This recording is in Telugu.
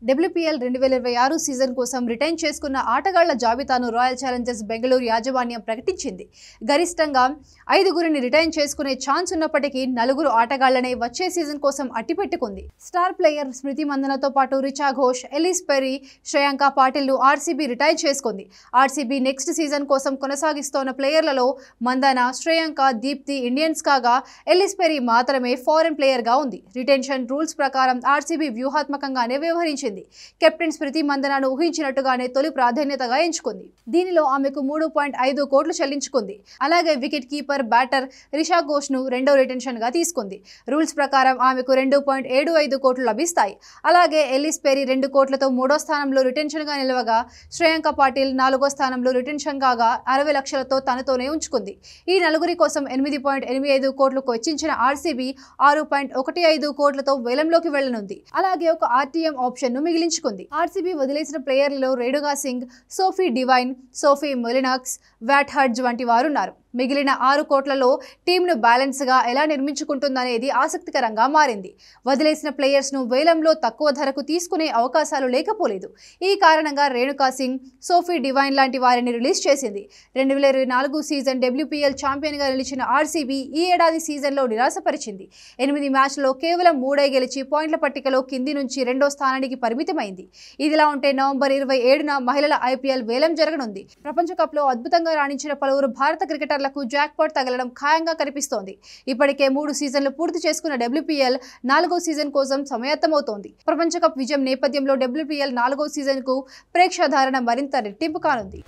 WPL 2026 సీజన్ కోసం రిటైన్ చేసుకున్న ఆటగాళ్ల జాబితాను రాయల్ ఛాలెంజర్స్ బెంగళూరు యాజమాన్యం ప్రకటించింది. గరిష్టంగా 5గురిని రిటైన్ చేసుకునే ఛాన్స్ ఉన్నప్పటికీ 4 ఆటగాళ్లనే వచ్చే సీజన్ కోసం అట్టిపెట్టుకుంది. స్టార్ ప్లేయర్ స్మృతి మందనతో పాటు రిచా ఘోష్, ఎలిస్ పెరీ, శ్రేయాంక పాటిల్ను ఆర్సీబీ రిటైన్ చేసుకుంది. ఆర్సీబీ నెక్స్ట్ సీజన్ కోసం కొనసాగిస్తోన్న ప్లేయర్లలో మందన, శ్రేయాంక, దీప్తి ఇండియన్స్ కాగా ఎలిస్ పెరీ మాత్రమే ఫారెన్ ప్లేయర్గా ఉంది. రిటెన్షన్ రూల్స్ ప్రకారం ఆర్సీబీ వ్యూహాత్మకంగానే వ్యవహరించింది. కెప్టెన్ స్మృతి మందనను ఊహించినట్టుగానే తొలి ప్రాధాన్యతగా ఎంచుకుంది. దీనిలో ఆమెకు 3.5 కోట్లు చెల్లించుకుంది. అలాగే wicket keeper, batter Risha Ghosh ను రెండో రిటెన్షన్ గా తీసుకుంది. రూల్స్ ప్రకారం ఆమెకు 2.75 కోట్లు లభిస్తాయి. అలాగే ఎలిస్ పెరీ 2 కోట్లతో 3వ స్థానంలో రిటెన్షన్ గా నిలవగా, శ్రేయాంక పాటిల్ 4వ స్థానంలో రిటెన్షన్ కాగా 60 లక్షలతో తనతోనే ఉంచుకుంది. ఈ నలుగురి కోసం 8.85 కోట్లు వెచ్చించిన ఆర్సీబీ 6.15 కోట్లతో వేలంలోకి వెళ్లనుంది. అలాగే ఒక ఆర్టీఎం ఆప్షన్ ను మిగిలించుకుంది. ఆర్సీబీ వదిలేసిన ప్లేయర్లలో Renuka Singh, Sophie Devine, Sophie Molineux, Wyatt Hodge వంటి వారున్నారు. మిగిలిన 6 కోట్లలో టీంను బ్యాలెన్స్గా ఎలా నిర్మించుకుంటుందనేది ఆసక్తికరంగా మారింది. వదిలేసిన ప్లేయర్స్ను వేలంలో తక్కువ ధరకు తీసుకునే అవకాశాలు లేకపోలేదు. ఈ కారణంగా రేణుకా సింగ్, సోఫీ డివైన్ లాంటి వారిని రిలీజ్ చేసింది. 2024 సీజన్ WPL ఛాంపియన్గా నిలిచిన ఆర్సీబీ ఈ ఏడాది సీజన్లో నిరాశపరిచింది. 8 మ్యాచ్ల్లో కేవలం 3 గెలిచి పాయింట్ల పట్టికలో కింది నుంచి 2వ స్థానానికి పరిమితమైంది. ఇదిలా ఉంటే నవంబర్ 27న మహిళల IPL వేలం జరగనుంది. ప్రపంచ కప్లో అద్భుతంగా రాణించిన పలువురు భారత క్రికెటర్లకు జాక్పాట్ తగలడం ఖాయంగా కనిపిస్తోంది. ఇప్పటికే 3 సీజన్లు పూర్తి చేసుకున్న WPL 4వ సీజన్ కోసం సమాయత్తమవుతోంది. ప్రపంచ కప్ విజయం నేపథ్యంలో WPL 4వ సీజన్కు ప్రేక్షాదరణ మరింత రెట్టింపు కానుంది.